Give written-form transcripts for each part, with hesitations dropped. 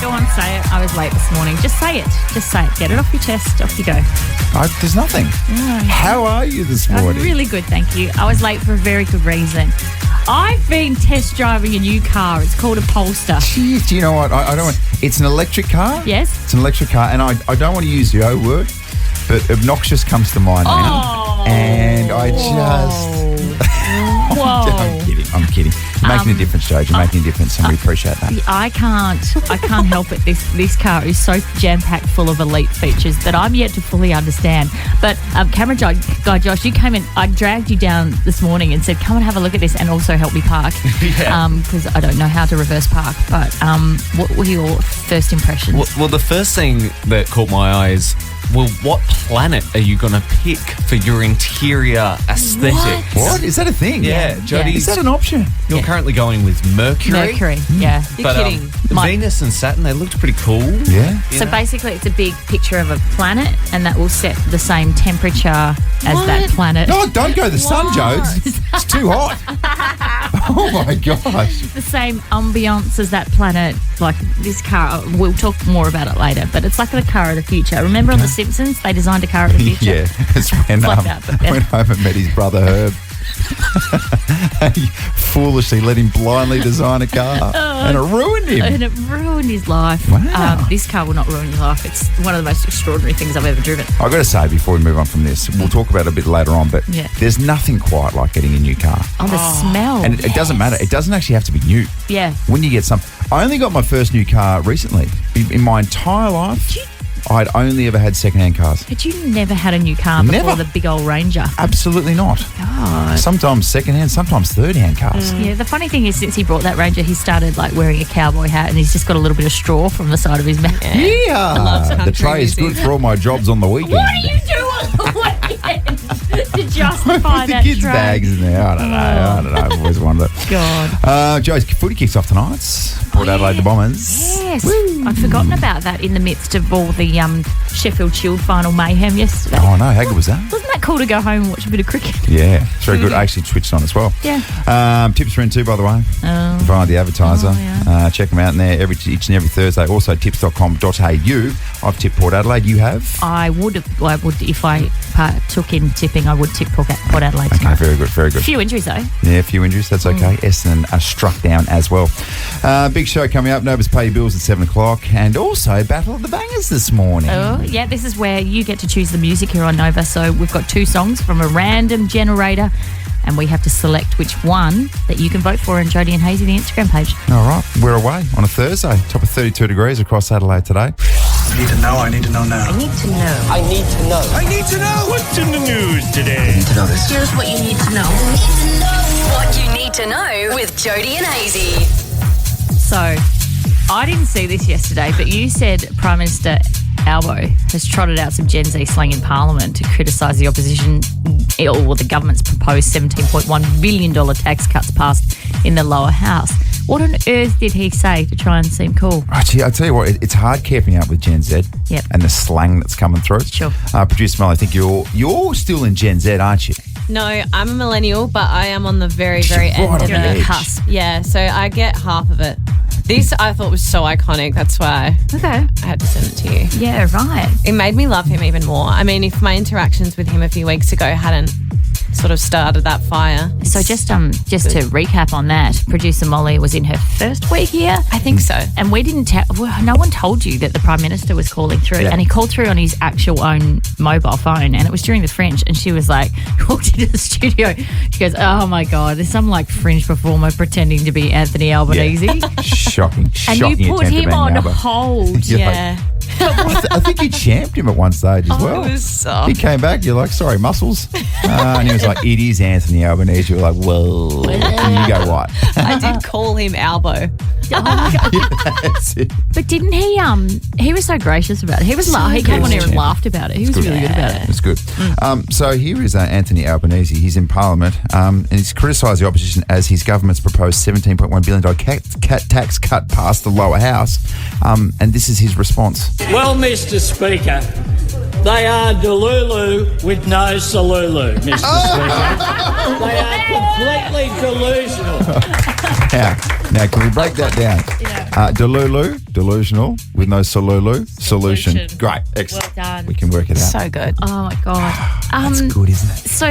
go on, say it. I was late this morning. Just say it. Just say it. Get it off your chest. Off you go. There's nothing. How are you this morning? I'm really good, thank you. I was late for a very good reason. I've been test driving a new car. It's called a Polestar. Jeez, do you know what? I don't want... It's an electric car? Yes. It's an electric car, and I don't want to use the O word, but obnoxious comes to mind now. And I just... Whoa. I'm kidding. You're making a difference, Jodie. You're making a difference, and we appreciate that. I can't help it. This car is so jam-packed full of elite features that I'm yet to fully understand. But camera guy Josh, you came in. I dragged you down this morning and said, come and have a look at this and also help me park. Because I don't know how to reverse park. But what were your first impressions? Well, the first thing that caught my eye is, well, what planet are you going to pick for your interior aesthetic? What? Is that a thing? Yeah, Jodie. Is that an option? You're currently going with Mercury. Yeah. You're kidding. Venus and Saturn, they looked pretty cool. Yeah. So basically it's a big picture of a planet and that will set the same temperature as that planet. No, don't go to the sun, Jodes. It's too hot. Oh, my gosh. The same ambience as that planet. Like this car, we'll talk more about it later, but it's like the car of the future. Remember on The Simpsons, they designed a car of the future? Yeah. It's when like that, but went home and met his brother Herb. He foolishly let him blindly design a car and it ruined him. And it ruined his life. Wow. This car will not ruin your life. It's one of the most extraordinary things I've ever driven. I've got to say, before we move on from this, we'll talk about it a bit later on, but there's nothing quite like getting a new car. Oh, the smell. And it doesn't matter. It doesn't actually have to be new. Yeah. When you get some... I only got my first new car recently. In my entire life, I'd only ever had second-hand cars. But you never had a new car before the big old Ranger? Absolutely not. God. Sometimes second-hand, sometimes third-hand cars. Yeah, the funny thing is, since he brought that Ranger, he started like wearing a cowboy hat and he's just got a little bit of straw from the side of his mouth. Yeah. The tray is good for all my jobs on the weekend. What do you do on the weekend to justify the that kids' tray? bags in there. I don't know. I've always wondered. God. Joe's footy kicks off tonight. Port Adelaide, the Bombers. Yes. I'd forgotten about that in the midst of all the Sheffield Shield final mayhem yesterday. Oh, no. How good was that? Wasn't that cool to go home and watch a bit of cricket? Yeah. It's very good. I actually twitched on as well. Yeah. Tips are in too, by the way, via the advertiser. Check them out in there each and every Thursday. Also, tips.com.au. I've tipped Port Adelaide. You have? I would if I partook in tipping, I would tip Port Adelaide tonight. Okay, very good, very good. A few injuries, though. Yeah, a few injuries. That's okay. Essendon are struck down as well. Big show coming up. Nova's Pay Your Bills at 7 o'clock. And also Battle of the Bangers this morning. Oh, yeah. This is where you get to choose the music here on Nova. So we've got 2 songs from a random generator. And we have to select which one that you can vote for on Jodie and Hazy, the Instagram page. All right. We're away on a Thursday. Top of 32 degrees across Adelaide today. I need to know. I need to know now. I need to know. I need to know. I need to know. What's in the news today? I need to know this. Here's what you need to know. What you need to know with Jodie and Hazy. So, I didn't see this yesterday, but you said Prime Minister Albo has trotted out some Gen Z slang in Parliament to criticise the opposition or the government's proposed $17.1 billion tax cuts passed in the lower house. What on earth did he say to try and seem cool? Actually, I'll tell you what, it's hard keeping up with Gen Z and the slang that's coming through. Sure. Producer Mel, I think you're still in Gen Z, aren't you? No, I'm a millennial, but I am on the very, very end right of on the it. edge. Cusp. Yeah, so I get half of it. This I thought was so iconic. That's why Okay. I had to send it to you. Yeah, right. It made me love him even more. I mean, if my interactions with him a few weeks ago hadn't sort of started that fire. So just to recap on that, producer Molly was in her first week here. I think so. And we didn't no one told you that the Prime Minister was calling through. Yeah. And he called through on his actual own mobile phone. And it was during the Fringe. And she was like, walked into the studio. She goes, oh my God, there's some like Fringe performer pretending to be Anthony Albanese. Yeah. Shocking. And you put him on hold. Yeah. I think you champed him at one stage as well. It was soft. He came back, you're like, sorry, muscles. And he was like, it is Anthony Albanese. You were like, whoa. And you go, what? I did call him Albo. That's it. But didn't he was so gracious about it. He came on here and laughed about it. He was really good about it. It's good. So here is Anthony Albanese. He's in Parliament and he's criticised the opposition as his government's proposed $17.1 billion tax cut passed the lower house. And this is his response. Well, Mr. Speaker, they are delulu with no salulu, Mr. Speaker. They are completely delusional. Now, can we break that down? Yeah. Delusional, with no solution. Solution. Great, excellent. Well done. We can work it out. So good. Oh, my God. That's good, isn't it? So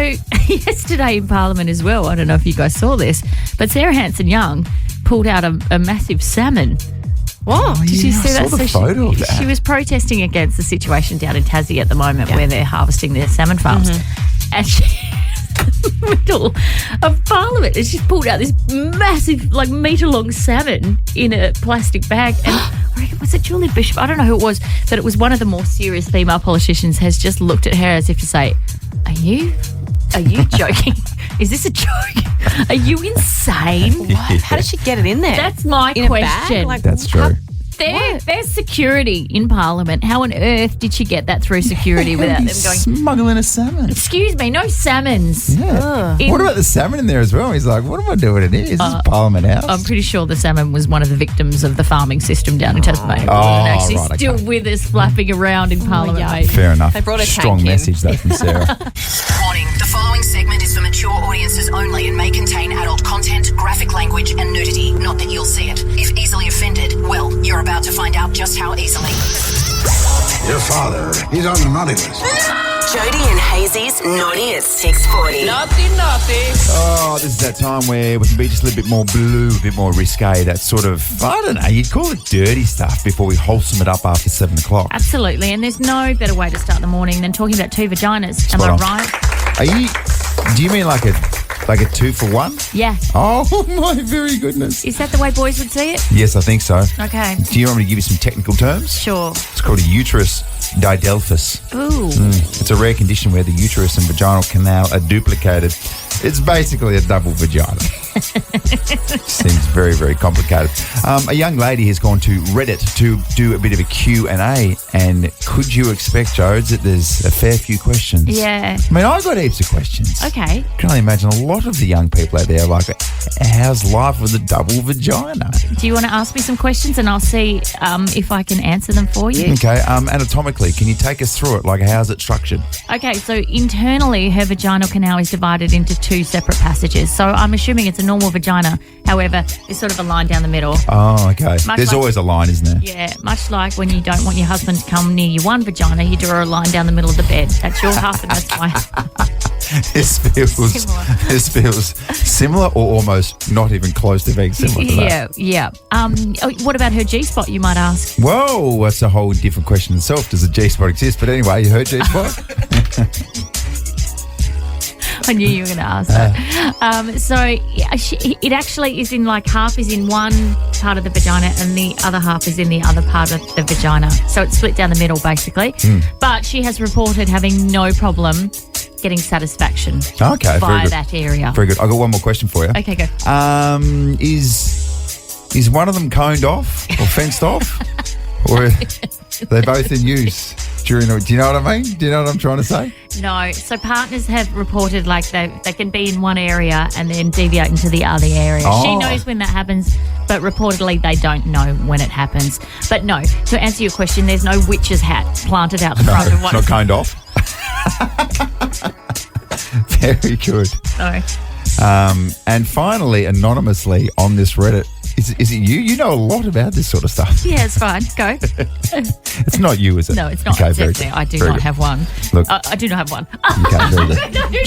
yesterday in Parliament as well, I don't know if you guys saw this, but Sarah Hanson-Young pulled out a massive salmon. What? Did you yeah, see I that? saw the photo of that. She was protesting against the situation down in Tassie at the moment where they're harvesting their salmon farms. And she in the middle of Parliament and she's pulled out this massive, like, metre-long salmon in a plastic bag. And I reckon, was it Julie Bishop? I don't know who it was, but it was one of the more serious female politicians has just looked at her as if to say, Are you joking? Is this a joke? Are you insane? What? How did she get it in there? That's my in question. A bag? Like, That's true. There's security in Parliament. How on earth did she get that through security without them going, smuggling a salmon? excuse me, no salmons? Yeah. In- What about the salmon in there as well? He's like, what am I doing in here? Is this Parliament House? I'm pretty sure the salmon was one of the victims of the farming system down in Tasmania. Oh, and actually right, still okay. with us flapping around in Parliament, yeah. mate. Fair enough. They brought a Strong tank in. message, though, from Sarah. Warning, the following segment is for mature audiences only and may contain adult content, graphic language and nudity. Not that you'll see it. If easily offended, well, you're about to find out just how easily. Your father, he's on the naughty list. Jodie and Hazy's Naughty at 6:40. Oh, this is that time where we can be just a little bit more blue, a bit more risque. That sort of, I don't know, you'd call it dirty stuff before we wholesome it up after 7 o'clock. Absolutely, and there's no better way to start the morning than talking about two vaginas. Am Spot I on. right? Do you mean like a 2-for-1? Yeah. Oh, my very goodness. Is that the way boys would see it? Yes, I think so. Okay. Do you want me to give you some technical terms? Sure. It's called a uterus didelphus. Ooh. It's a rare condition where the uterus and vaginal canal are duplicated. It's basically a double vagina. Seems very, very complicated. A young lady has gone to Reddit to do a bit of a Q&A, and could you expect, Jodes, that there's a fair few questions? Yeah. I mean, I got heaps of questions. Okay. I can only imagine a lot of the young people out there are like, how's life with a double vagina? Do you want to ask me some questions and I'll see if I can answer them for you? Okay, anatomically, can you take us through it? Like, how's it structured? Okay, so internally, her vaginal canal is divided into two separate passages. So I'm assuming it's a normal vagina. However, there's sort of a line down the middle. Oh, okay. There's like- always a line, isn't there? Yeah, much like when you don't want your husband to come near your one vagina, you draw a line down the middle of the bed. That's your half, and that's my. This feels similar or almost not even close to being similar to that. Yeah. What about her G-spot, you might ask? Whoa, that's a whole different question itself. Does a G-spot exist? But anyway, you heard G-spot? I knew you were going to ask that. So it actually is in like half is in one part of the vagina and the other half is in the other part of the vagina. So it's split down the middle basically. But she has reported having no problem getting satisfaction Okay, very via good. that area. Very good. I've got one more question for you. Okay, go. Is one of them coned off or fenced off? Or are they both in use during? Do you know what I mean? Do you know what I'm trying to say? No. So partners have reported like they can be in one area and then deviate into the other area. Oh. She knows when that happens, but reportedly they don't know when it happens. But no, to answer your question, there's no witch's hat planted out the front of one. Not coned off. Very good. No. And finally, anonymously on this Reddit, is it you? You know a lot about this sort of stuff. Yeah, it's fine. Go. It's not you, is it? No, it's not. Okay, very Definitely, good. I do Very not good. have one. Look. I do not have one. Okay, very good.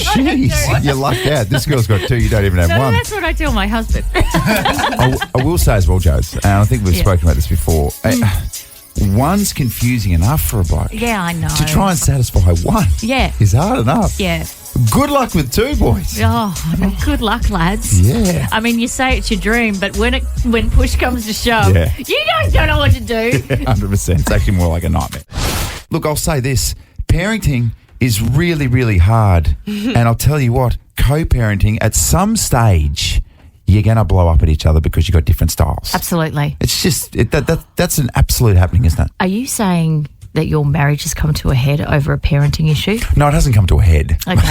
Jeez, you lucked out. This girl's got two. You don't even have No, one. that's what I tell my husband. I will say as well, Jodes, and I think we've Yeah. spoken about this before. One's confusing enough for a bloke. Yeah, I know. To try and satisfy one Yeah. is hard enough. Yeah. Good luck with two, boys. Oh, good luck, lads. Yeah. I mean, you say it's your dream, but when push comes to shove, Yeah. you guys don't know what to do. 100%. It's actually more like a nightmare. Look, I'll say this. Parenting is really, really hard. And I'll tell you what, co-parenting, at some stage, you're going to blow up at each other because you've got different styles. Absolutely. It's just, that's an absolute happening, isn't it? Are you saying that your marriage has come to a head over a parenting issue? No, it hasn't come to a head. Okay.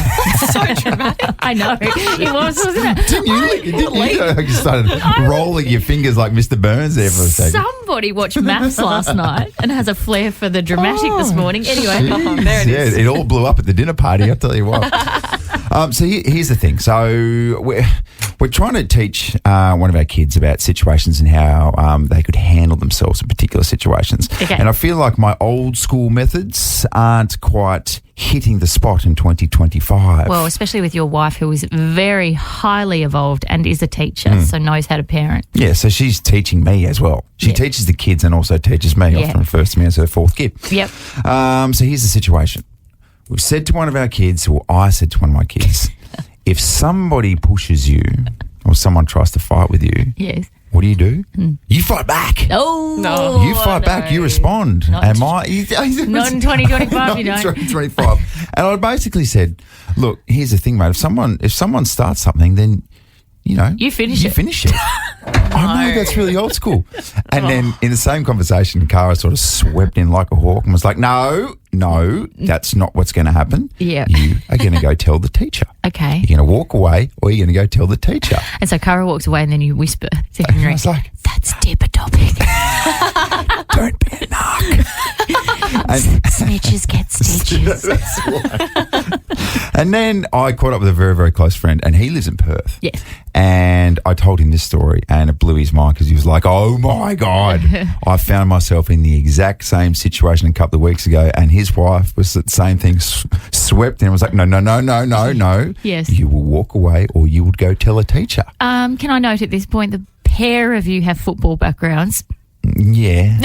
So dramatic. I know. It was, wasn't it? Didn't you? You started rolling your fingers like Mr. Burns there for a second. Somebody watched Maths last night and has a flair for the dramatic this morning. Anyway, Jeez, there it is. Yeah, it all blew up at the dinner party, I'll tell you what. So here's the thing. So We're trying to teach one of our kids about situations and how they could handle themselves in particular situations. Okay. And I feel like my old school methods aren't quite hitting the spot in 2025. Well, especially with your wife, who is very highly evolved and is a teacher, so knows how to parent. Yeah, so she's teaching me as well. She teaches the kids and also teaches me. Yeah. Often refers to me as her fourth kid. Yep. So here's the situation. We've said to one of our kids, or I said to one of my kids, if somebody pushes you or someone tries to fight with you, Yes. what do? You fight back. Oh, No. You fight back. You respond. Not Am in- I? Not in 2025, Not you in don't. 2025. And I basically said, look, here's the thing, mate. If someone starts something, then You finish it. Finish it. I know that's really old school. And then in the same conversation, Cara sort of swept in like a hawk and was like, no, that's not what's going to happen. Yeah. You are going to go tell the teacher. Okay. You're going to walk away or you're going to go tell the teacher. And so Cara walks away and then you whisper to And I Henry, was like, that's a deeper topic. don't be a narc. Snitches get stitches. That's right. And then I caught up with a very, very close friend, and he lives in Perth. Yes. And I told him this story, and it blew his mind because he was like, oh, my God. I found myself in the exact same situation a couple of weeks ago, and his wife was the same thing, swept in and was like, no. Yes. You will walk away or you would go tell a teacher. Can I note at this point the pair of you have football backgrounds? Yeah,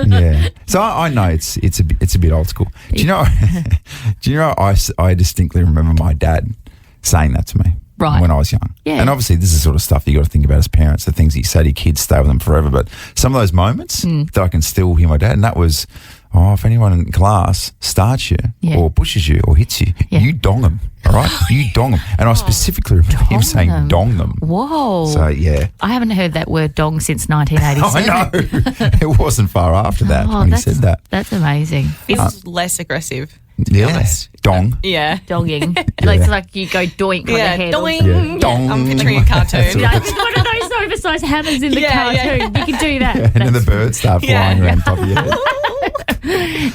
yeah. So I know it's a bit old school. Do you know? I distinctly remember my dad saying that to me when I was young. Yeah. And obviously, this is the sort of stuff you got to think about as parents. The things that you say to your kids stay with them forever. But some of those moments that I can still hear my dad, and that was, if anyone in class starts you or pushes you or hits you, you dong them. All right, you dong them. And I specifically remember him saying dong them. Whoa. So yeah. I haven't heard that word dong since 1987. I know. It wasn't far after that when he said that. That's amazing. It's less aggressive. Yeah. honest. Dong. Yeah. Donging. It's like you go doink on the Yeah, head. doing. Yeah. Dong. I'm picturing a cartoon. Like one of those oversized hammers in the cartoon. You can do that. And then the birds start flying around top of your head.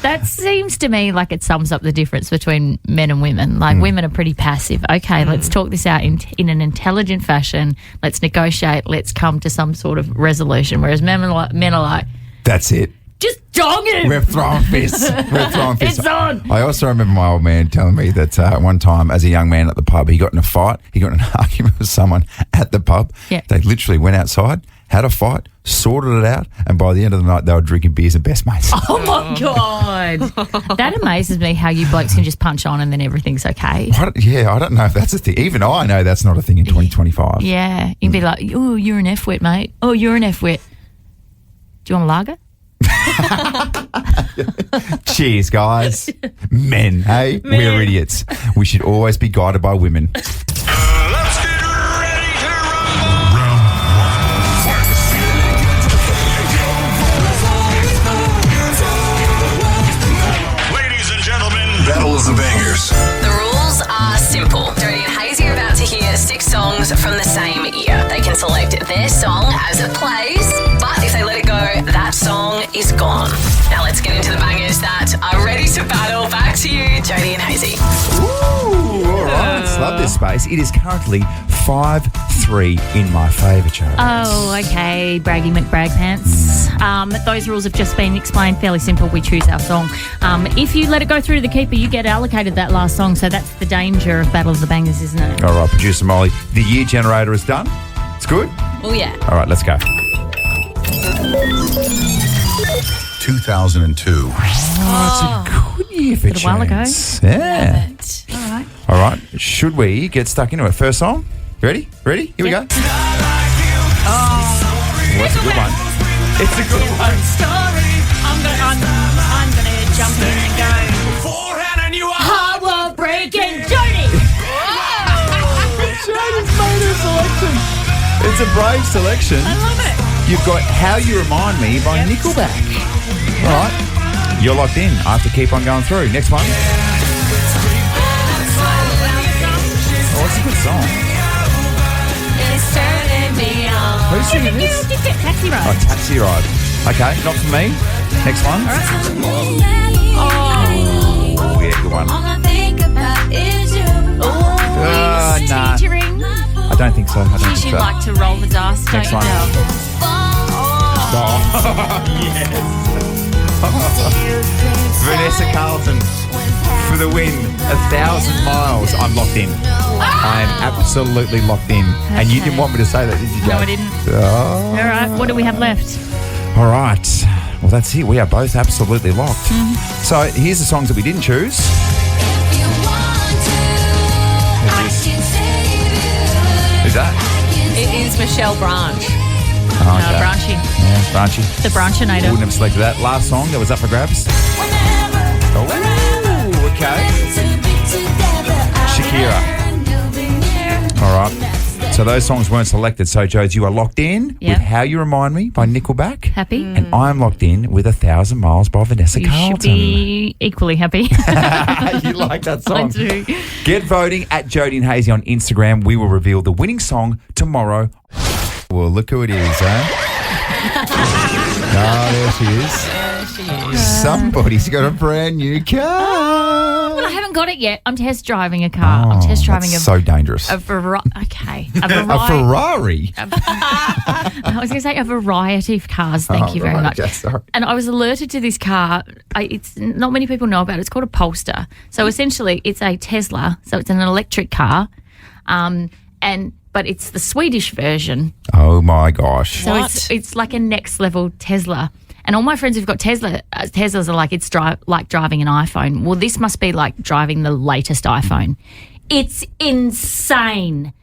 That seems to me like it sums up the difference between men and women. Like women are pretty passive. Okay, let's talk this out in an intelligent fashion. Let's negotiate. Let's come to some sort of resolution. Whereas men are like, That's it. just dong him. We're throwing fists. It's on. I also remember my old man telling me that one time as a young man at the pub, he got in a fight. He got in an argument with someone at the pub. Yeah. They literally went outside, had a fight, sorted it out, and by the end of the night, they were drinking beers and best mates. Oh, my God. That amazes me how you blokes can just punch on and then everything's okay. I don't know if that's a thing. Even I know that's not a thing in 2025. Yeah. You'd be like, oh, you're an F-wit, mate. Oh, you're an F-wit. Do you want a lager? Cheers, guys. Men, hey? We're idiots. We should always be guided by women. Let's get ready to rumble. Round one. Ladies and gentlemen, Battle of the Bangers. The rules are simple. Jodie and Hazy are about to hear 6 songs from the same year. They can select their song as it plays, but if they let it go, that song is gone. Now let's get into the bangers that are ready to battle. Back to you, Jodie and Hazy. Ooh, all right. Love this space. It is currently 5-3 in my favour, Jodie. Oh, okay, Braggy McBragpants. Those rules have just been explained. Fairly simple. We choose our song. If you let it go through to the keeper, you get allocated that last song. So that's the danger of Battle of the Bangers, isn't it? All right, producer Molly, the year generator is done. It's good? Oh, yeah. All right, let's go. 2002. Oh, it's a good year for a while ago. tunes. Yeah. All right, should we get stuck into it? First song? Ready? Here we go. Oh, that's a good one. It's a good one. I'm gonna jump in and go. forehand and you are. Hardware breaking Jodie. Jodie's made her selection. It's a brave selection. I love it. You've got How You Remind Me by Nickelback. All right. You're locked in. I have to keep on going through. Next one. Oh, it's a good song. It's turning me on. Who's singing this? Taxi Ride. Oh, Taxi Ride. Okay, not for me. Next one. Oh, yeah, good one. Oh, Nah. teetering. I don't think so. I don't think You so. like to roll the dice, don't Next you, one. Del? Vanessa Carlton for the win. 1,000 miles. I'm locked in. I am absolutely locked in. And you didn't want me to say that, did you, Joe? No, I didn't. Oh. All right, what do we have left? All right. Well, that's it. We are both absolutely locked. So here's the songs that we didn't choose. Who's that? It is Michelle Branch. Oh, okay. Branchy. Yeah, Branchy. The Branchinator. Wouldn't have selected that. Last song that was up for grabs. Oh, okay. Shakira. All right. So those songs weren't selected. So, Jodes, you are locked in Yep. with How You Remind Me by Nickelback. Happy? And I'm locked in with 1,000 Miles by Vanessa You Carlton. should be equally happy. You like that I song? do. Get voting at Jodie and Hazy on Instagram. We will reveal the winning song tomorrow. Well, look who it is, huh? Oh, there she is. Somebody's got a brand new car. Well, I haven't got it yet. I'm test driving a car. I'm test driving That's so dangerous. a Ferrari. Okay. A A Ferrari? I was going to say a variety of cars. Thank you very right, much. okay, sorry. And I was alerted to this car. It's not many people know about it. It's called a Polestar. So essentially, it's a Tesla. So it's an electric car, but it's the Swedish version. Oh, my gosh. So it's like a next level Tesla. And all my friends who've got Teslas are like, it's like driving an iPhone. Well, this must be like driving the latest iPhone. It's insane.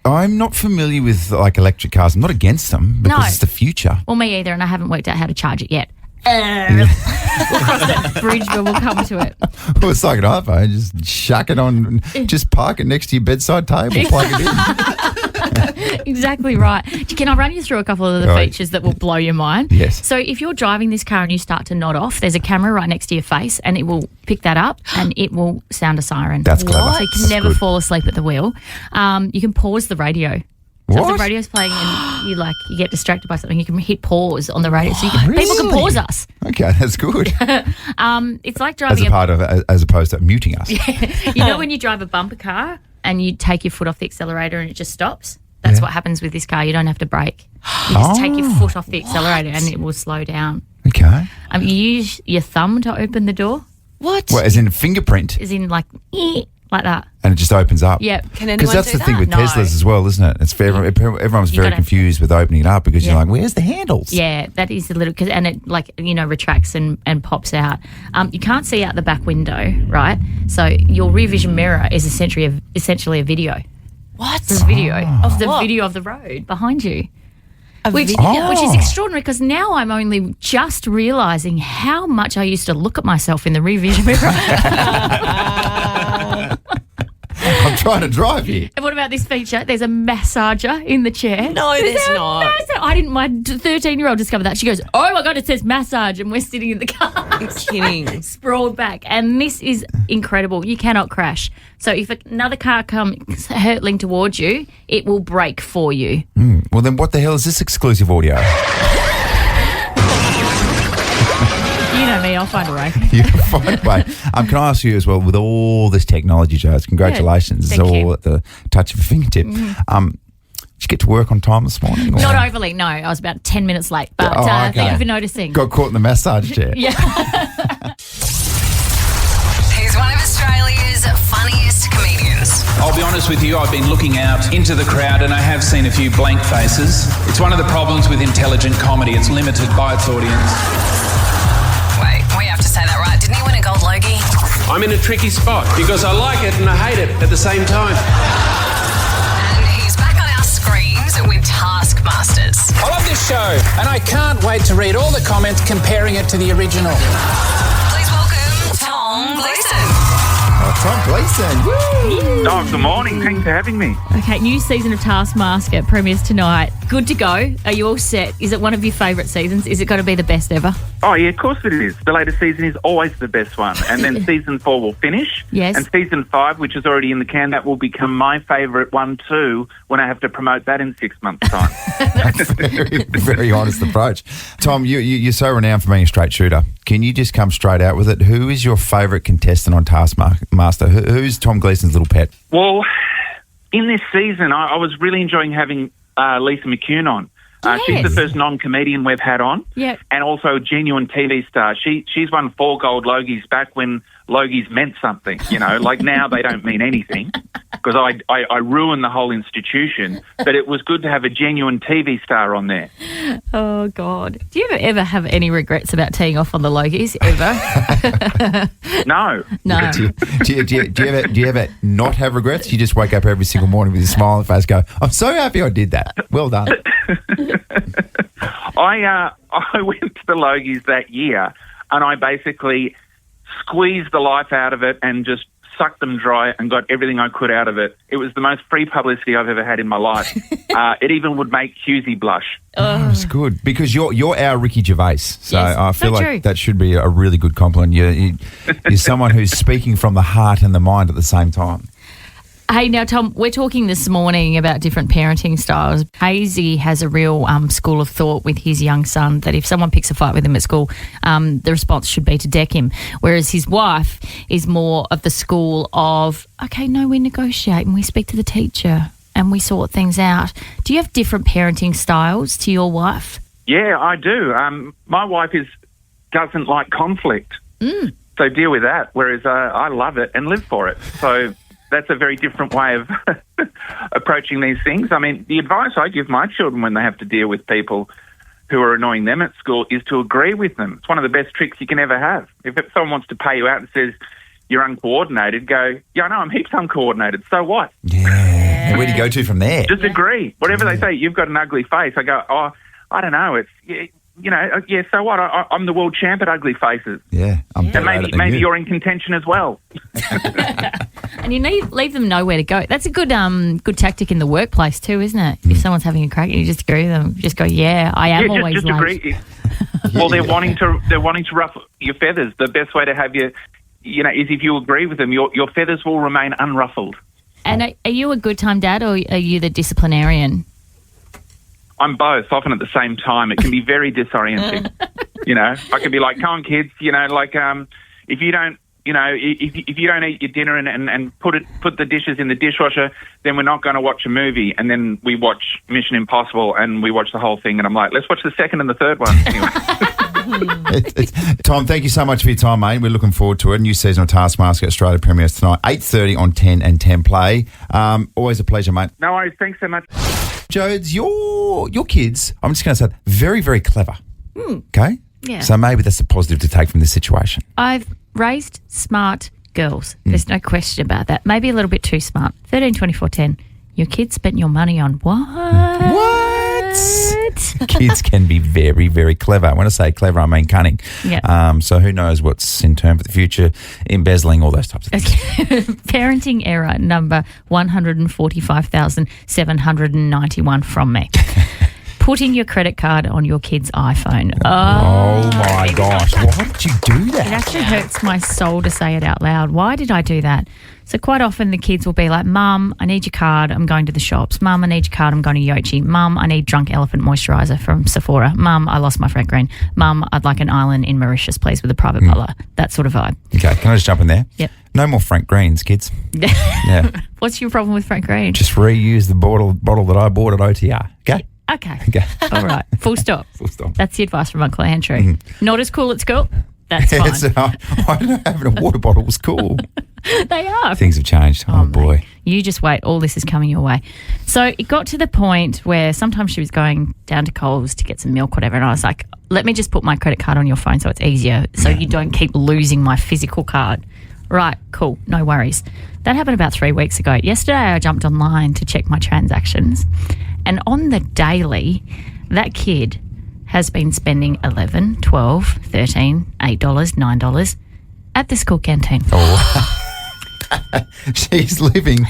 I'm not familiar with like electric cars. I'm not against them because No. it's the future. Well, me either, and I haven't worked out how to charge it yet. We'll cross that bridge, but we'll come to it. Well, it's like an iPhone. Just shuck it on. Just park it next to your bedside table. Plug it in. Exactly right. Can I run you through a couple of the Right. features that will blow your mind? Yes. So if you're driving this car and you start to nod off, there's a camera right next to your face and it will pick that up and it will sound a siren. That's clever. So you can That's never good. fall asleep at the wheel. You can pause the radio. So if What? the radio's playing and you get distracted by something, you can hit pause on the radio. So people can Really? pause us. Okay, that's good. It's like driving As opposed to muting us. you know when you drive a bumper car and you take your foot off the accelerator and it just stops? That's what happens with this car. You don't have to brake. You just take your foot off the accelerator and it will slow down. Okay. You use your thumb to open the door, What? Well, as in a fingerprint, as in like that. and it just opens up. Yeah. Can anyone Because that's do the thing that? with No. Teslas as well, isn't it? It's very, everyone's You very gotta- confused with opening it up because you're Yeah. like, where's the handles? Yeah, that is a little, and it retracts and pops out. You can't see out the back window, right? So your rear vision mirror is essentially a video. What? It's a video of the what? video of the road behind you. Which Which is extraordinary because now I'm only just realising how much I used to look at myself in the rear vision mirror. I'm trying to drive here. And what about this feature? There's a massager in the chair. No, there's a not. I didn't. My 13-year-old discovered that. She goes, "Oh my God, it says massage," and we're sitting in the car, kidding. sprawled back. And this is incredible. You cannot crash. So if another car comes hurtling towards you, it will brake for you. Well, then what the hell is this exclusive audio? You know me. I'll find a way. You can find a way. Can I ask you as well, with all this technology, Joes, congratulations. Yeah, it's thank all you. at the touch of a fingertip. Did you get to work on time this morning? or- Not overly. No, I was about 10 minutes late. But Oh, thank okay. you for noticing. Got caught in the massage chair. Yeah. He's one of Australia's funniest comedians. I'll be honest with you, I've been looking out into the crowd and I have seen a few blank faces. It's one of the problems with intelligent comedy. It's limited by its audience. Wait, we have to say that right. Didn't he win a gold Logie? I'm in a tricky spot because I like it and I hate it at the same time. And he's back on our screens with Taskmasters. I love this show and I can't wait to read all the comments comparing it to the original. Please welcome Tom Gleeson. Oh, Tom Gleeson. Woo! Oh, good morning. Thanks for having me. Okay, new season of Taskmaster premieres tonight. Good to go. Are you all set? Is it one of your favourite seasons? Is it going to be the best ever? Oh, yeah, of course it is. The latest season is always the best one. And then season 4 will finish. Yes. And season 5, which is already in the can, that will become my favourite one too when I have to promote that in 6 months' time. Very, very honest approach. Tom, you're so renowned for being a straight shooter. Can you just come straight out with it? Who is your favourite contestant on Taskmaster? Who's Tom Gleeson's little pet? Well, in this season, I was really enjoying having Lisa McCune on. She's the first non-comedian we've had on, and also a genuine TV star. She's won 4 gold Logies back when Logies meant something, like now they don't mean anything because I ruined the whole institution, but it was good to have a genuine TV star on there. Oh, God. Do you ever have any regrets about teeing off on the Logies, ever? No. No. Do you ever not have regrets? You just wake up every single morning with a smile on your face, go, I'm so happy I did that. Well done. I went to the Logies that year and I basically squeezed the life out of it and just sucked them dry and got everything I could out of it. It was the most free publicity I've ever had in my life. It even would make Husey blush. Oh, it's good because you're our Ricky Gervais, so Yes, I feel so like true. that should be a really good compliment. You're someone who's speaking from the heart and the mind at the same time. Hey, now, Tom, we're talking this morning about different parenting styles. Hazy has a real school of thought with his young son that if someone picks a fight with him at school, the response should be to deck him, whereas his wife is more of the school of, okay, no, we negotiate and we speak to the teacher and we sort things out. Do you have different parenting styles to your wife? Yeah, I do. My wife doesn't like conflict, so deal with that, whereas I love it and live for it. So that's a very different way of approaching these things. I mean, the advice I give my children when they have to deal with people who are annoying them at school is to agree with them. It's one of the best tricks you can ever have. If someone wants to pay you out and says you're uncoordinated, go, yeah, I know, I'm heaps uncoordinated. So what? Yeah. Where do you go to from there? Just agree. Whatever they say, you've got an ugly face. I go, oh, I don't know. It's, so what? I'm the world champ at ugly faces. Yeah. And maybe you're in contention as well. And you leave them know where to go. That's a good tactic in the workplace too, isn't it? If someone's having a crack, you just agree with them. Just go, I am always just late. agree. Well, they're wanting to ruffle your feathers. The best way to have is if you agree with them, your feathers will remain unruffled. And are you a good time dad or are you the disciplinarian? I'm both, often at the same time. It can be very disorienting. I can be like, come on, kids, if you don't, if you don't eat your dinner and put the dishes in the dishwasher, then we're not going to watch a movie. And then we watch Mission Impossible and we watch the whole thing. And I'm like, let's watch the second and the third one. Anyway. Tom, thank you so much for your time, mate. We're looking forward to it. New season of Taskmaster Australia premieres tonight, 8:30 on 10 and 10 Play. Always a pleasure, mate. No worries. Thanks so much. Jodes, your kids, I'm just going to say, very, very clever. Okay? Yeah. So maybe that's a positive to take from this situation. I've raised smart girls. There's no question about that. Maybe a little bit too smart. 13, 24, 10. Your kids spent your money on what? Kids can be very, very clever. When I say clever, I mean cunning. Yeah. So who knows what's in term for the future, embezzling, all those types of things. Parenting error number 145,791 from me. Putting your credit card on your kid's iPhone. Oh my gosh. Why did you do that? It actually hurts my soul to say it out loud. Why did I do that? So quite often the kids will be like, Mum, I need your card. I'm going to the shops. Mum, I need your card. I'm going to Yochi. Mum, I need Drunk Elephant moisturiser from Sephora. Mum, I lost my Frank Green. Mum, I'd like an island in Mauritius, please, with a private butler. That sort of vibe. Okay, can I just jump in there? Yep. No more Frank Greens, kids. Yeah. What's your problem with Frank Green? Just reuse the bottle that I bought at OTR. Okay? Okay. Okay. All right. Full stop. Full stop. That's the advice from Uncle Andrew. Not as cool at school. That's fine. I don't know, having a water bottle was cool. They are. Things have changed. Oh boy. Mate, you just wait. All this is coming your way. So it got to the point where sometimes she was going down to Coles to get some milk, whatever, and I was like, let me just put my credit card on your phone so it's easier, so you don't keep losing my physical card. Right, cool, no worries. That happened about 3 weeks ago. Yesterday I jumped online to check my transactions, and on the daily, that kid has been spending $11, $12, $13, $8, $9 at the school canteen. Oh. She's living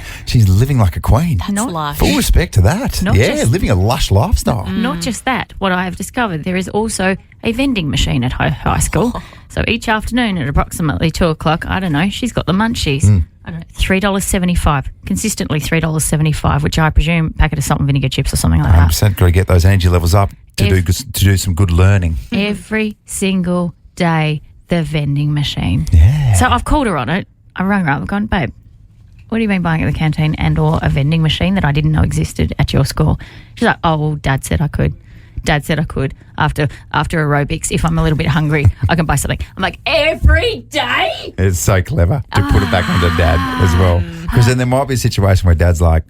like a queen. That's life. Full respect to that. Living a lush lifestyle. Not just that, what I have discovered, there is also a vending machine at her high school. So each afternoon at approximately 2 o'clock, I don't know, she's got the munchies. I don't know, $3.75, consistently $3.75, which I presume a packet of salt and vinegar chips or something like that. 100%. Got to get those energy levels up to do some good learning. Every single day, the vending machine. Yeah. So I've called her on it. I rang her up and gone, babe, what do you mean buying at the canteen and or a vending machine that I didn't know existed at your school? She's like, oh, well, Dad said I could. Dad said I could. After aerobics, if I'm a little bit hungry, I can buy something. I'm like, every day? It's so clever to put it back onto Dad as well. Because then there might be a situation where Dad's like,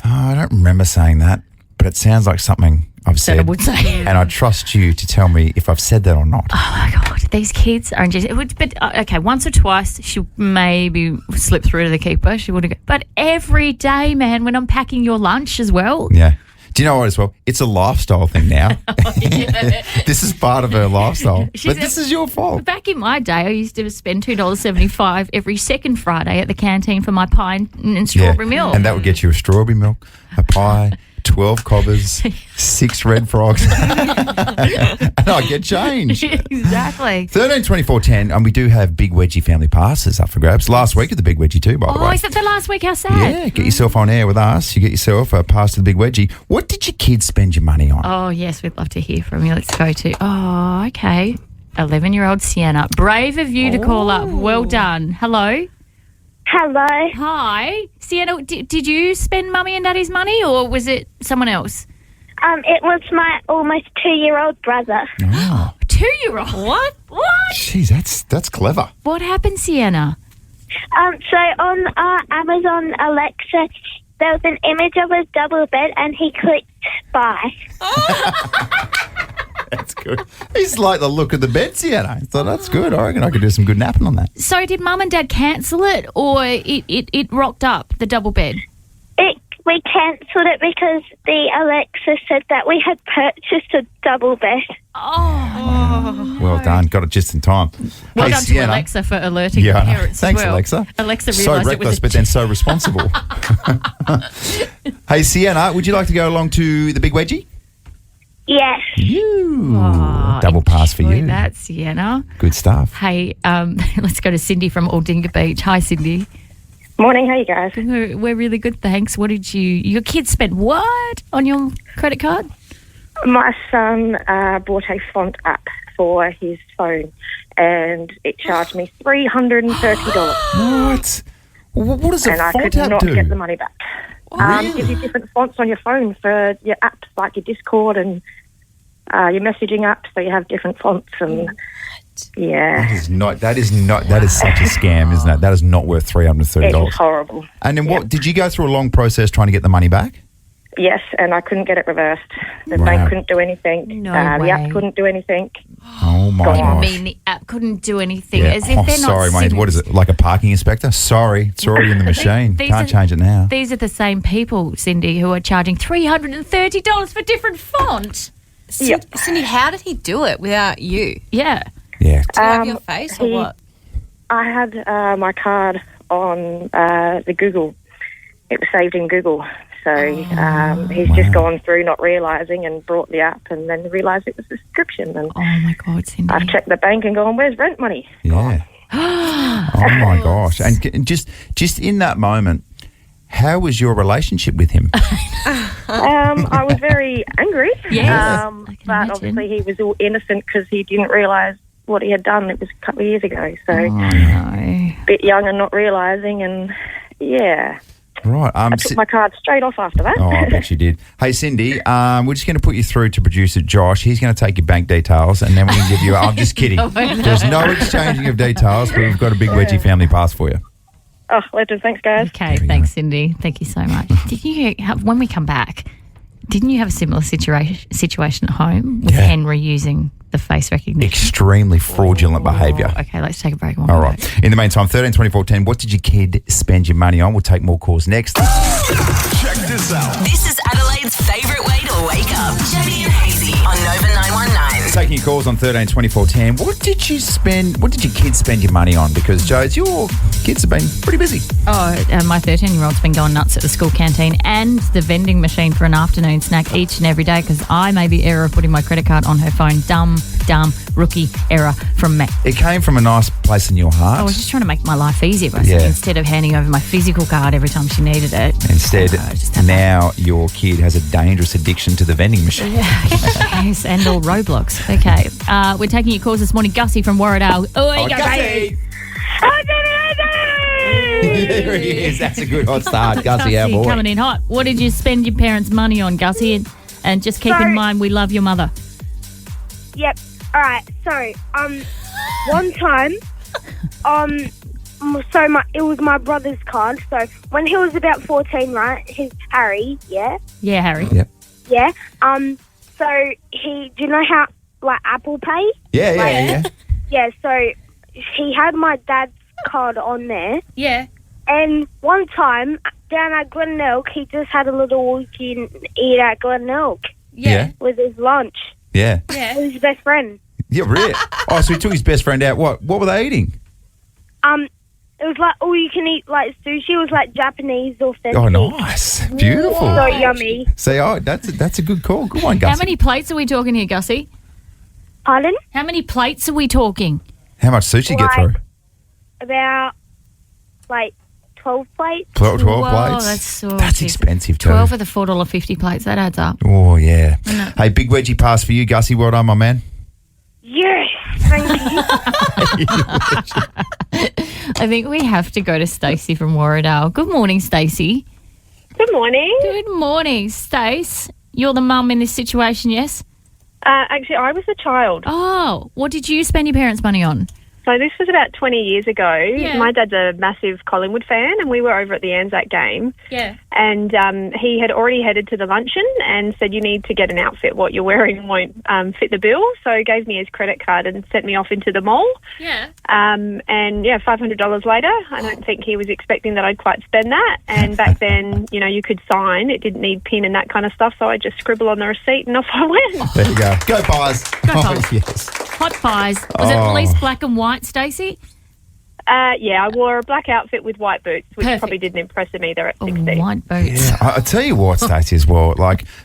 oh, I don't remember saying that, but it sounds like something I've said. I would say. And I trust you to tell me if I've said that or not. Oh, my God. These kids are just... okay, once or twice, she maybe slipped through to the keeper. She would have... But every day, man, when I'm packing your lunch as well... Yeah. Do you know what as well? It's a lifestyle thing now. This is part of her lifestyle. But this is your fault. Back in my day, I used to spend $2.75 every second Friday at the canteen for my pie and strawberry milk. And that would get you a strawberry milk, a pie, 12 cobbers, 6 red frogs, and I get change. Exactly. 13 24 10, and we do have Big Wedgie family passes up for grabs. Last week at the Big Wedgie too, by the way. Oh, is it the last week? How sad. Yeah, get yourself on air with us. You get yourself a pass to the Big Wedgie. What did your kids spend your money on? Oh, yes, we'd love to hear from you. Let's go to, oh, okay, 11-year-old Sienna. Brave of you to call up. Well done. Hello. Hello. Hi. Sienna, did you spend Mummy and Daddy's money or was it someone else? It was my almost 2-year-old brother. Oh. 2-year-old? What? Jeez, that's clever. What happened, Sienna? So on Amazon Alexa, there was an image of a double bed and he clicked buy. That's good. He's like the look of the bed, Sienna. So that's good. I reckon I could do some good napping on that. So did Mum and Dad cancel it or it rocked up, the double bed? We cancelled it because the Alexa said that we had purchased a double bed. Oh. Well done. Got it just in time. Well hey, done Sienna. to Alexa for alerting Yeah, parents thanks, as well. Alexa. Alexa So realised reckless, it was but then so responsible. Hey, Sienna, would you like to go along to the Big Wedgie? Yes. Double pass for enjoy you. that, Sienna. Good stuff. Hey, let's go to Cindy from Aldinga Beach. Hi, Cindy. Morning, how you guys? We're really good, thanks. What did your kids spend what on your credit card? My son bought a font app for his phone and it charged me $330. What does a and I font could app not do? get the money back. Really? Gives you different fonts on your phone for your apps, like your Discord and your messaging apps, so you have different fonts and yeah. That is such a scam, isn't it? That is not worth $330. It's horrible. And then what, did you go through a long process trying to get the money back? Yes, and I couldn't get it reversed. The Wow. bank couldn't do anything. No The way. app couldn't do anything. Oh my What do you gosh. mean the app couldn't do anything? Yeah. As if they're not sorry, mate. What is it? Like a parking inspector? Sorry, it's already in the machine. Can't change it now. These are the same people, Cindy, who are charging $330 for different font. Cindy, how did he do it without you? Yeah. Yeah. Do you have your face or what? I had my card on the Google. It was saved in Google. So he's just gone through not realising and brought the app and then realised it was a subscription. And oh, my God, Cindy. I've checked the bank and gone, where's rent money? Yeah. Oh, my gosh. And just in that moment, how was your relationship with him? I was very angry. Yes, but obviously he was all innocent because he didn't realise what he had done. It was a couple of years ago. So a bit young and not realising and, yeah. Right. I took my card straight off after that. Oh, I bet you did. Hey, Cindy, we're just going to put you through to producer Josh. He's going to take your bank details and then we can give you... I'm just kidding. There's no exchanging of details, but we've got a Big Wedgie family pass for you. Oh, legend. Thanks, guys. Okay, thanks, Cindy. Thank you so much. Did you have, when we come back, didn't you have a similar situation at home with Henry using the face recognition? Extremely fraudulent behaviour. Okay, let's take a break. All right. In the meantime, 13 24 10, what did your kid spend your money on? We'll take more calls next. Check this out. This is Adelaide's favourite way to wake up. Jodie and Hazy on Nova 919. Taking your calls on 13 24 10. What did your kids spend your money on? Because, Jodes, your kids have been pretty busy. Oh, my 13-year-old's been going nuts at the school canteen and the vending machine for an afternoon snack each and every day because I made the error of putting my credit card on her phone. Dumb rookie error from me. It came from a nice place in your heart. I was just trying to make my life easier by saying instead of handing over my physical card every time she needed it. Instead, now your kid has a dangerous addiction to the vending machine. Yes, and all Roblox. Okay. We're taking your calls this morning. Gussie from Warradale. Oi, Gussie. There he is. That's a good hot start, Gussie, our boy. coming in hot. What did you spend your parents' money on, Gussie? And just keep in mind, we love your mother. Yep. All right. So, one time, it was my brother's card. So when he was about 14, right? Harry, yeah. Yeah, Harry. Yep. Yeah. So do you know how Apple Pay? Yeah. Yeah. So he had my dad's card on there. Yeah. And one time down at Glenelg, he just had a little weekend eat at Glenelg. Yeah. With his lunch. Yeah. Yeah. With his best friend. Yeah, really? Oh, so he took his best friend out. What were they eating? It was like all you can eat, like sushi. It was like Japanese authentic. Oh, nice. Beautiful. So yummy. Say, that's a good call. Good one, Gussie. How many plates are we talking here, Gussie? Pardon? How many plates are we talking? How much sushi get through? About 12 plates. 12 Whoa, plates? that's expensive too. 12 for the $4.50 plates. That adds up. Oh, yeah. Hey, big wedgie pass for you, Gussie. Well done, my man. Yes, thank you. I think we have to go to Stacey from Warradale. Good morning, Stacey. Good morning. Good morning, Stace. You're the mum in this situation, yes? Actually, I was a child. Oh, what did you spend your parents' money on? So this was about 20 years ago. Yeah. My dad's a massive Collingwood fan, and we were over at the Anzac game. Yeah. And he had already headed to the luncheon and said, you need to get an outfit. What you're wearing won't fit the bill. So he gave me his credit card and sent me off into the mall. Yeah. And, $500 later, I don't think he was expecting that I'd quite spend that. And back then, you could sign. It didn't need PIN and that kind of stuff. So I just scribble on the receipt and off I went. There you go. Go Pies. Go Pies. Yes. Hot pies. Was it at least black and white, Stacey? Yeah, I wore a black outfit with white boots, which Perfect. probably didn't impress him either at 16. White boots. Yeah, I tell you what, Stacey, as well,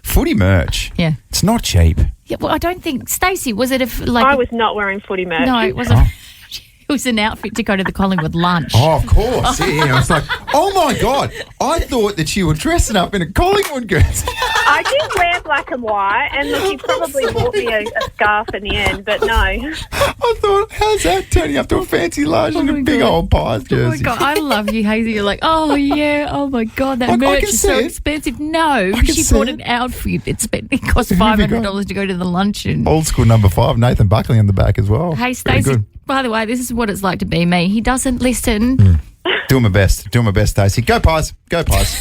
footy merch. Yeah. It's not cheap. Yeah, well, I don't think... Stacey, was it I was not wearing footy merch. No, it wasn't. It was an outfit to go to the Collingwood lunch. Oh, of course. Yeah, it's like, oh my God, I thought that you were dressing up in a Collingwood dress. I did wear black and white, and look, he probably bought me a scarf in the end, but no. I thought, how's that turning up to a fancy lunch in a big old Pies jersey? Oh my God, I love you, Hazy. You're like, oh yeah, oh my God, that merch is so expensive. No, she bought an outfit. It cost $500 to go to the luncheon. Old school number 5, Nathan Buckley on the back as well. Hey, Stacey, by the way, this is what it's like to be me. He doesn't listen. Doing my best, Stacey. Go Pies. Go Pies.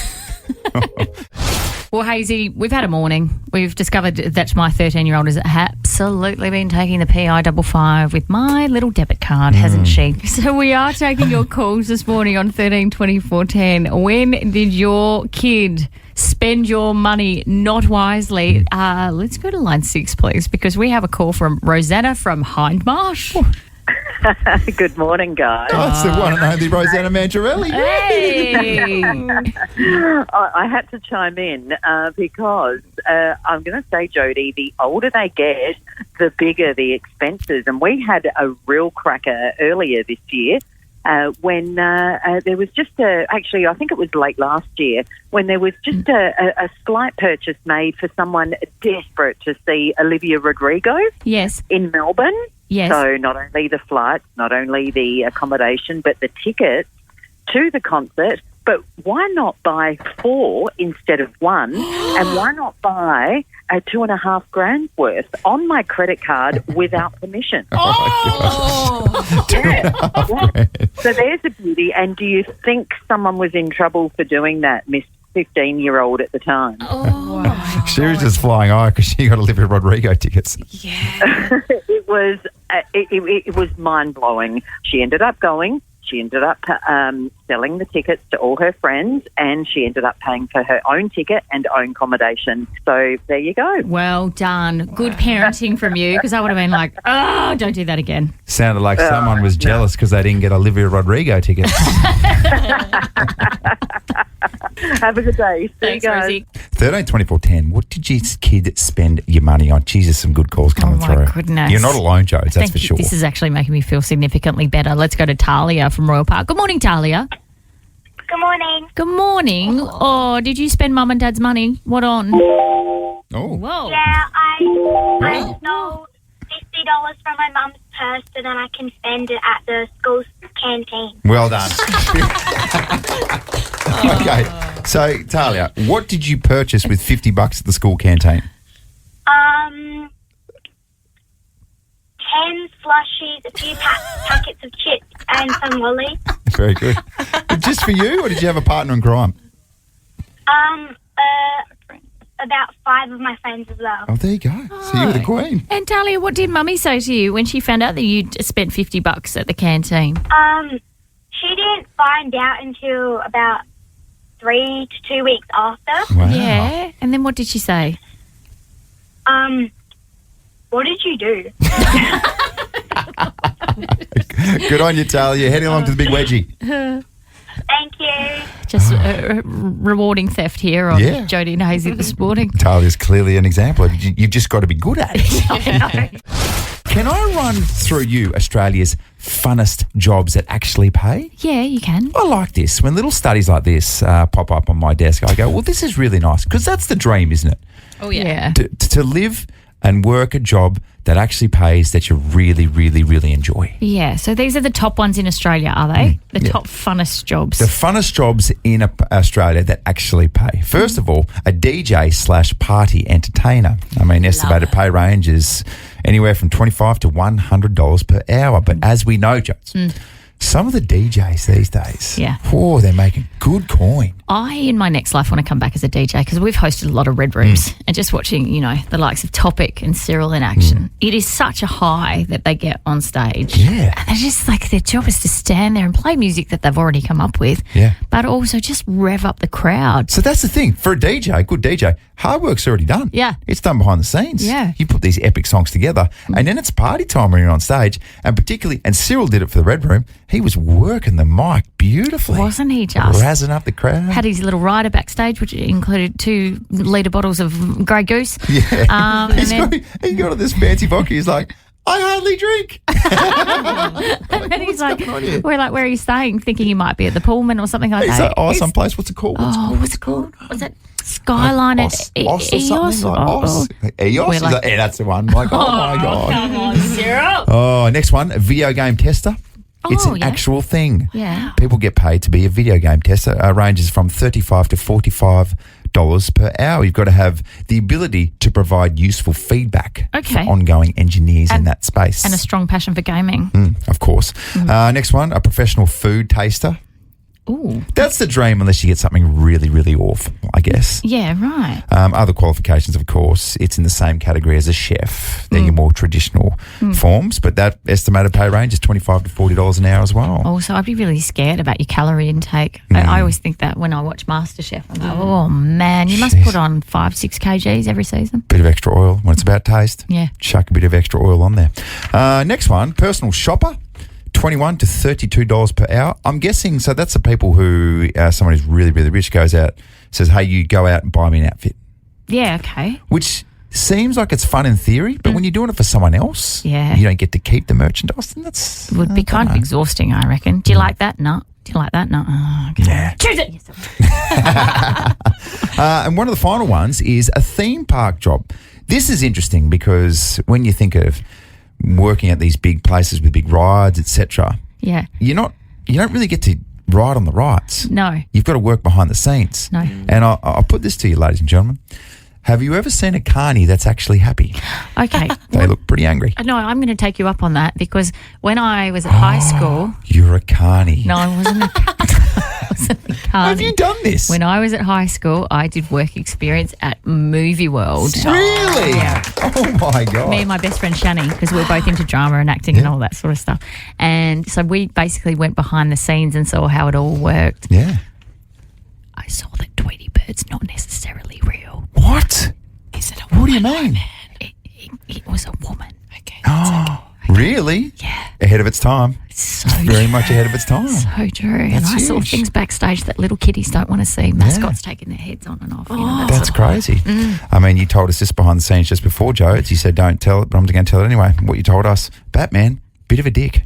Well, Hazy, we've had a morning. We've discovered that my 13-year-old has absolutely been taking the PI55 with my little debit card, hasn't she? So we are taking your calls this morning on 13 24 10. When did your kid spend your money not wisely? Let's go to line 6, please, because we have a call from Rosanna from Hindmarsh. Good morning, guys. Oh, it's the one and only Rosanna Mangiarelli. Hey! I had to chime in because I'm going to say, Jodie, the older they get, the bigger the expenses. And we had a real cracker earlier this year when there was just actually, I think it was late last year, when there was just a slight purchase made for someone desperate to see Olivia Rodrigo. Yes. In Melbourne. Yes. So not only the flights, not only the accommodation, but the tickets to the concert. But why not buy 4 instead of 1? And why not buy a $2,500 worth on my credit card without permission? Oh! Yeah. So there's the beauty. And do you think someone was in trouble for doing that, Miss 15-year-old at the time? Oh, my She was just flying high because she got Olivia Rodrigo tickets. Yeah. It was mind-blowing. She ended up going. She ended up selling the tickets to all her friends, and she ended up paying for her own ticket and own accommodation. So there you go. Well done. Good parenting from you, because I would have been like, oh, don't do that again. Sounded like someone was jealous because they didn't get Olivia Rodrigo tickets. Have a good day. Thanks, Rosie. 13 24 10. What did your kid spend your money on? Jesus, some good calls coming through. Oh, my goodness. You're not alone, Jodes, that's Thank for you. sure. This is actually making me feel significantly better. Let's go to Talia from Royal Park. Good morning, Talia. Good morning. Good morning. Oh, did you spend Mum and Dad's money? What on? Oh. Whoa. Yeah, I stole from my mum's purse so then I can spend it at the school's canteen. Well done. Okay, so Talia, what did you purchase with $50 at the school canteen? 10 slushies, a few packets of chips and some lollies. Very good. Just for you, or did you have a partner in crime? About 5 of my friends as well. Oh, there you go. So you were the queen. And Talia, what did Mummy say to you when she found out that you'd spent $50 at the canteen? She didn't find out until about 3 to 2 weeks after. Wow. Yeah. And then what did she say? What did you do? Good on you, Talia. Heading along to the big wedgie. Thank you. Just rewarding theft here on Yeah. Jodie and Hazy this morning. Talia's clearly an example. You've just got to be good at it. Can I run through you Australia's funnest jobs that actually pay? Yeah, you can. I like this. When little studies like this pop up on my desk, I go, well, this is really nice, because that's the dream, isn't it? Oh, yeah. To live and work a job that actually pays, that you really, really, really enjoy. Yeah, so these are the top ones in Australia, are they? The top funnest jobs. The funnest jobs in Australia that actually pay. First of all, a DJ/party entertainer. I mean, estimated pay range is anywhere from $25 to $100 per hour. But as we know, Jones, some of the DJs these days, they're making good coin. I, in my next life, want to come back as a DJ because we've hosted a lot of Red Rooms and just watching, the likes of Topic and Cyril in action. It is such a high that they get on stage. Yeah. And they're just like, their job is to stand there and play music that they've already come up with, but also just rev up the crowd. So that's the thing. For a DJ, good DJ, hard work's already done. Yeah. It's done behind the scenes. Yeah. You put these epic songs together and then it's party time when you're on stage. And particularly, and Cyril did it for the Red Room, he was working the mic beautifully. Wasn't he just? Razzing up the crowd. Had his little rider backstage, which included 2-litre bottles of Grey Goose. Yeah. He got on this fancy vodka. He's like, I hardly drink. And then he's like, where are you staying? Thinking he might be at the Pullman or something like that. Like, someplace. What's it called? What's it called? Was it Skyline at Os or Eos? something? Like Os? Eos? We're like, that's the one. Like, oh my God. Come on, Cyril. Oh, next one, a video game tester. It's an actual thing. Yeah. People get paid to be a video game tester. Ranges from $35 to $45 per hour. You've got to have the ability to provide useful feedback for ongoing engineers in that space. And a strong passion for gaming. Of course. Next one, a professional food taster. Ooh. That's the dream unless you get something really, really awful, I guess. Yeah, right. Other qualifications, of course, it's in the same category as a chef. They're your more traditional forms, but that estimated pay range is $25 to $40 an hour as well. Also, I'd be really scared about your calorie intake. I always think that when I watch MasterChef. I'm like, oh, man, you must put on 5-6 kgs every season. Bit of extra oil when it's about taste. Yeah. Chuck a bit of extra oil on there. Next one, personal shopper. $21 to $32 per hour. I'm guessing, so that's the people who, someone who's really, really rich goes out, says, hey, you go out and buy me an outfit. Yeah, okay. Which seems like it's fun in theory, but when you're doing it for someone else, you don't get to keep the merchandise, then that's... It would be kind of exhausting, I reckon. Do you like that? No. Do you like that? No. Oh, okay. Yeah. Choose it. And one of the final ones is a theme park job. This is interesting because when you think of working at these big places with big rides, etc. Yeah. You don't really get to ride on the rides. No. You've got to work behind the scenes. No. And I'll put this to you, ladies and gentlemen. Have you ever seen a carny that's actually happy? Okay. They look pretty angry. No, I'm going to take you up on that because when I was at high school... You're a carny. No, I wasn't a carny. Have you done this? When I was at high school, I did work experience at Movie World. Really? Yeah. Oh, my God. Me and my best friend Shani, because we're both into drama and acting and all that sort of stuff. And so we basically went behind the scenes and saw how it all worked. Yeah. I saw that Tweety Bird's not necessarily real. What? Is it a woman? What do you mean? It was a woman. Okay. Oh, really? Yeah. Ahead of its time. So very much ahead of its time. So true. And I saw things backstage that little kiddies don't want to see. Mascots taking their heads on and off. That's crazy. I mean, you told us this behind the scenes just before, Jodes. You said don't tell it, but I'm going to tell it anyway. What you told us, Batman, bit of a dick.